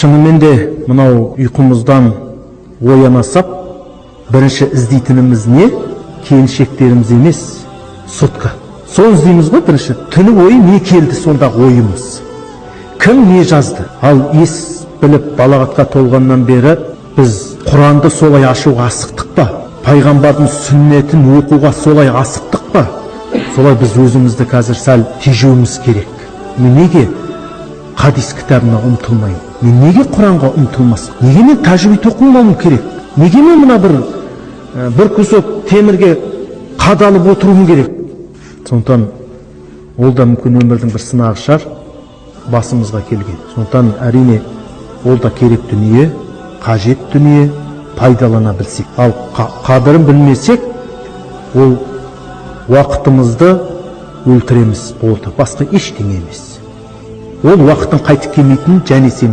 Шынымен де мынау ұйқымыздан ояна сап, бірінші іздейтініміз не? Келіншектеріміз емес, сотка. Соны іздейміз ғой бірінші. Түні ойы не келді сондағы ойымыз? Кім не жазды? Ал ес біліп балағатқа толғаннан бері біз Құранды солай ашуға асықтық па? Пайғамбардың сүннетін оқуға солай асықтық па? Солай біз өзімізді қазір сәл тежеуіміз керек. Мен неге хадис кітабына ұмтылмайым? Мен неге Құранға ұмтылмас? Неге мен тәжвид оқымауым керек? Неге мен мына бір күсек темірге қадалып отыруым керек? Сондықтан ол да мүмкін өмірдің бір сынағы шығар, басымызға келген. Сондықтан әрине ол да керек дүние, қажет дүние, пайдалана білсек. Ал қадірін білмесек, ол уақытымызды өлтіреміз болды. Басқа ештеңе емес. Ол уақыттың қайтып келмейтінін және сен